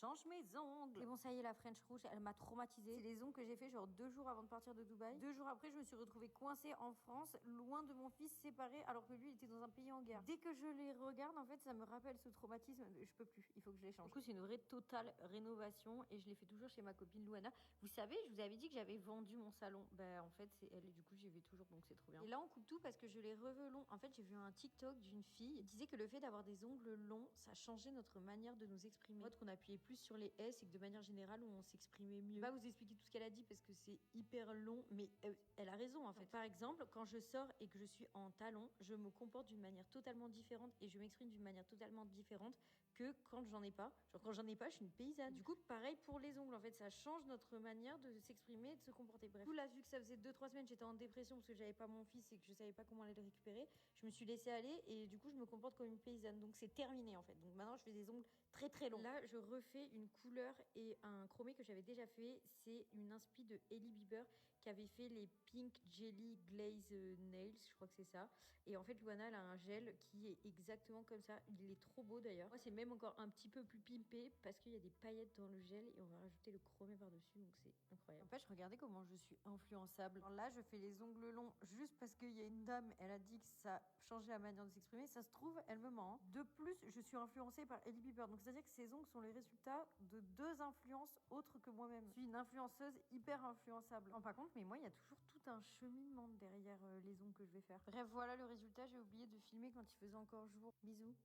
change mes ongles. Et bon, ça y est, la French Rouge, elle m'a traumatisée. C'est les ongles que j'ai fait genre 2 jours avant de partir de Dubaï. 2 jours après, je me suis retrouvée coincée en France, loin de mon fils, séparé, alors que lui, il était dans un pays en guerre. Dès que je les regarde, en fait, ça me rappelle ce traumatisme. Je peux plus, il faut que je les change. Du coup, c'est une vraie totale rénovation et je les fais toujours chez ma copine Louana. Vous savez, je vous avais dit que j'avais vendu mon salon. Bah, en fait, c'est elle et du coup, j'y vais toujours, donc c'est trop bien. Et là, on coupe tout parce que je les reveux longs. En fait, j'ai vu un TikTok d'une fille qui disait que le fait d'avoir des ongles longs, ça changeait notre manière de nous exprimer. En fait, qu'on appuyait plus sur les S et que de manière générale, on s'exprimait mieux. Je vais pas vous expliquer tout ce qu'elle a dit parce que c'est hyper long, mais elle a raison en fait. Par exemple, quand je sors et que je suis en talons, je me comporte d'une manière totalement différente et je m'exprime d'une manière totalement différente que quand j'en ai pas. Genre quand j'en ai pas, je suis une paysanne. Du coup, pareil pour les ongles. En fait, ça change notre manière de s'exprimer et de se comporter. Bref. Du coup, là, vu que ça faisait 2-3 semaines, j'étais en dépression parce que j'avais pas mon fils et que je savais pas comment aller le récupérer, je me suis laissée aller et du coup, je me comporte comme une paysanne. Donc c'est terminé en fait. Donc maintenant, je fais des ongles très très longs. Là, je refais une couleur et un chromé que j'avais déjà fait. C'est une inspi de Hailey Bieber qui avait fait les Pink Jelly Glaze Nails, je crois que c'est ça. Et en fait, Luana, elle a un gel qui est exactement comme ça. Il est trop beau d'ailleurs. Moi, c'est même encore un petit peu plus pimpé parce qu'il y a des paillettes dans le gel et on va rajouter le chromé par-dessus. Donc c'est incroyable. En fait, je regardais comment je suis influençable. Alors là, je fais les ongles longs juste parce qu'il y a une dame, elle a dit que ça changeait la manière de s'exprimer. Ça se trouve, elle me ment. De plus, je suis influencée par Hailey Bieber. Donc c'est-à-dire que ces ongles sont les résultats de 2 influences autres que moi-même. Je suis une influenceuse hyper influençable. Non, par contre, mais moi, il y a toujours tout un cheminement derrière les ongles que je vais faire. Bref, voilà le résultat. J'ai oublié de filmer quand il faisait encore jour. Bisous.